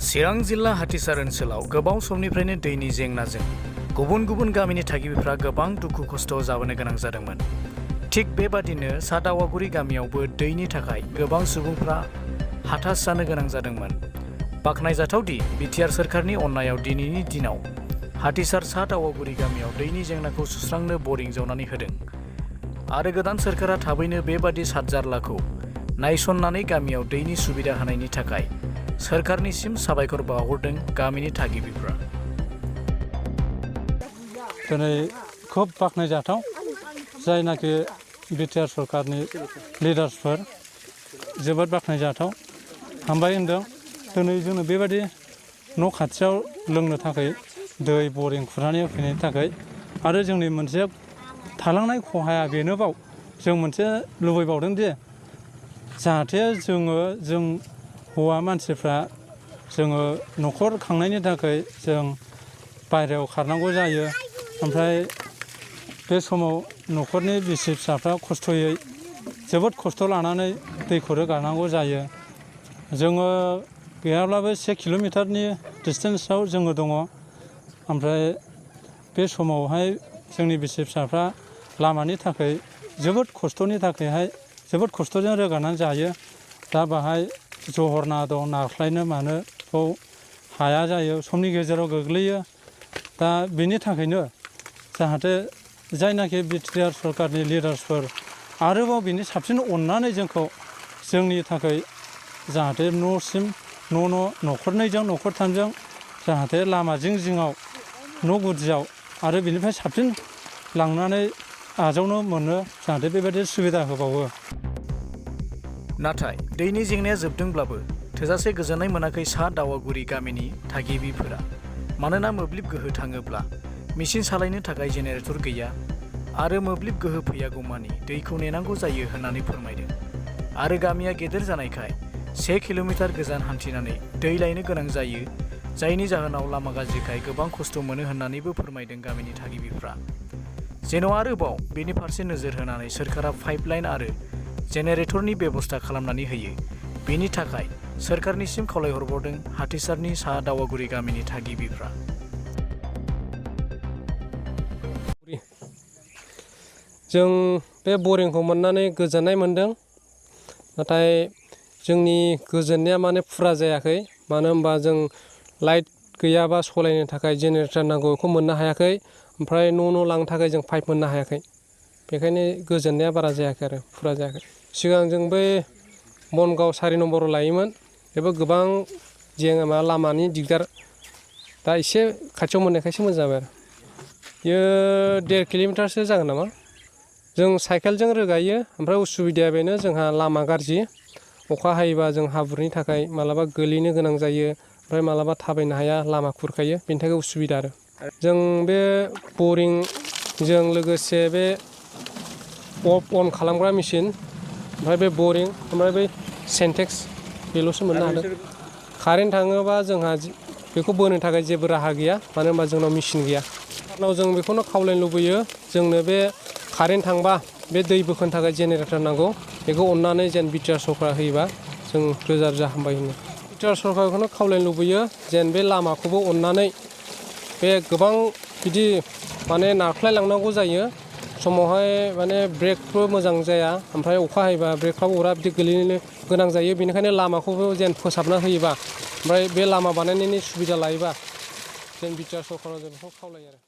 चिरां जिल्ला हाथिसार ओनसोलाव गोबाव समनिफ्रायनो दैनि जेंनाजों गुबुन गुबुन गामिनि थागिबिफ्रा गोबां दुखु खस्थ जाबोनो गोनां जादोंमोन। थिग बेबादिनो सा दावागुरि गामियावबो दैनि थाखाय गोबां सुबुंफ्रा हाथास जानो गोनां जादोंमोन। बाखनायजाथावदि बिटिआर सोरखारनि अननायाव दिनैनि दिनाव हाथिसार सा दावागुरि गामियाव दैनि जेंनाखौ सुस्रांनो बरिं जावनानै होदों आरो गोदान सोरखारा थाबैनो बेबादि सातजारलाखौ नायसननानै गामियाव दैनि सुबिदा होनायनि थाखाय सोरखारनिसिम साबायखर बावहरदों गामिनि थागिबिफ्रा। दिनै खोब बाख्नायजाथाव जायनाखि बिटिआर सरकारनि लिडार्सफोर जोबोद बाख्नायजाथाव हामबाय होनदों। दिनै जोंनो बेबायदि न' खाथियाव लोंनो थाखाय दै बरिं खुरनानै होफैनायनि थाखाय आरो जोंनि मोनसे थालांनाय खहाया बेनोबाव जों मोनसे लुबैबावदों दि जाहाथे जों हौवा मानसिफ्रा जोङो न'खर खांनायनि थाखाय जों बायहेरायाव खारनांगौ जायो। ओमफ्राय बे समाव न'खरनि बिसि फिसाफ्रा खस्थ'यै जोबोद खस्थ' लानानै दैखौ रोगानांगौ जायो। जोङो गैयाब्लाबो 1 किल'मिटारनि डिसटेन्सआव जोङो दङ। ओमफ्राय बे समावहाय जोंनि बिसि फिसाफ्रा लामानि थाखाय जोबोद खस्थ'नि थाखायहाय जोबोद खस्थ'जों रोगानानै जायो। दा बाहाय जहरना दं, नारख्लायनो मानोखौ हाया जायो, समनि गेजेराव गोग्लैयो। दा बेनि थाखायनो जाहाथे जायनाखि बिटिआर सरकारनि लिडार्सफोर आरोबाव बिनि साबसिन अननानै जोंखौ जोंनि थाखाय जाहाथे न'सिम न'खरनैजों न'खरथामजों जाहाथे लामा जिं जिङाव न' गुदियाव आरो बिनिफ्राय साबसिन लांनानै आजावनो मोनो जाहाथे बेबायदि सुबिदा होबावो। नाथाय दैनि जेंनाया जोबदोंब्लाबो थोजासे गोजोननाय मोनाखै सा दावागुरि गामिनि थागिबिफोरा। मानोना मोब्लिब गोहो थाङोब्ला मेसिन सालायनो थाखाय जेनेरेटर गैया आरो मोब्लिब गोहो फैयागौमानि दैखौ नेनांगौ जायो होननानै फोरमायदों। आरो गामिया गेदेर जानायखाय 1 किल'मिटार गोजान हान्थिनानै दै लायनो गोनां जायो, जायनि जाहोनाव लामा गाज्रिखाय गोबां खस्थ' मोनो होननानैबो फोरमायदों गामिनि थागिबिफ्रा। जेन' आरोबाव बेनि फारसे नोजोर होनानै सोरखारा पाइपलाइन आरो जेनेरेटरनि बेबस्था खालामनानै होयो, बेनि थाखाय सोरखारनिसिम खावलायहरबावदों हाथिसारनि सा दावागुरि गामिनि थागिबिफ्रा। जों बे बरिंखौ मोननानै गोजोननाय मोनदों। नाथाय जोंनि गोजोननाया माने फुरा जायाखै। मानो होनबा जों लाइट गैयाबा सलायनो थाखाय जेनेरेटर नांगौ, बेखौ मोननो हायाखै। ओमफ्राय न' लांनो थाखाय जों पाइप मोननो हायाखै। बेखायनो गोजोननाया बारा जायाखै आरो फुरा जायाखै। सिगां जों बै बनगाव 4 नम्बराव लायोमोन, बेबो गोबां लामानि दिगदार। दा एसे खाथियाव मोननायखायसो मोजां जाबाय आरो। बेयो 1.5 किल'मिटारसो जागोन नामा। जों साइकेलजों रोगायो। ओमफ्राय उसुबिदाया बेनो जोंहा लामा गाज्रि। अखा हायोबा जों हाब्रुनि थाखाय मालाबा गोलैनो गोनां जायो। ओमफ्राय मालाबा थाबायनो हाया, लामा खुरखायो, बेनि थाखाय उसुबिदा आरो। जों बे बरिंजों लोगोसे बे अन खालामग्रा मेचिन, ओमफ्राय बे बरिं, ओमफ्राय बै सेन्टेक्स बेल'सो मोननो हादों। कारेन्ट थाङोबा जोंहा बेखौ बोनो थाखाय जेबो राहा गैया, मानो होनबा जोंनाव मेचिन गैया। सरकारनाव जों बेखौनो खावलायनो लुबैयो, जोंनो बे कारेन्ट थांबा बे दै बोखोनो थाखाय जेनेरेटर नांगौ। बेखौ अननानै जेन बिटिआर सरकारा होयोबा जों रोजा रोजा हामबाय होनो। बिटिआर सरकारखौनो खावलायनो लुबैयो जेन बे लामाखौबो अननानै बे गोबां बिदि माने नारख्लायलांनांगौ जायो। समावहाय माने ब्रेकबो मोजां जाया, ओमफ्राय अखा हायोबा ब्रेकफ्राबो अरा बिदि गोलैनो गोनां जायो। बेनिखायनो लामाखौबो जेन फोसाबना होयोबा, ओमफ्राय बे लामा बानायनायनि सुबिदा लायोबा जेन बिटिआर सरकाराव जों बेखौ खावलायो आरो।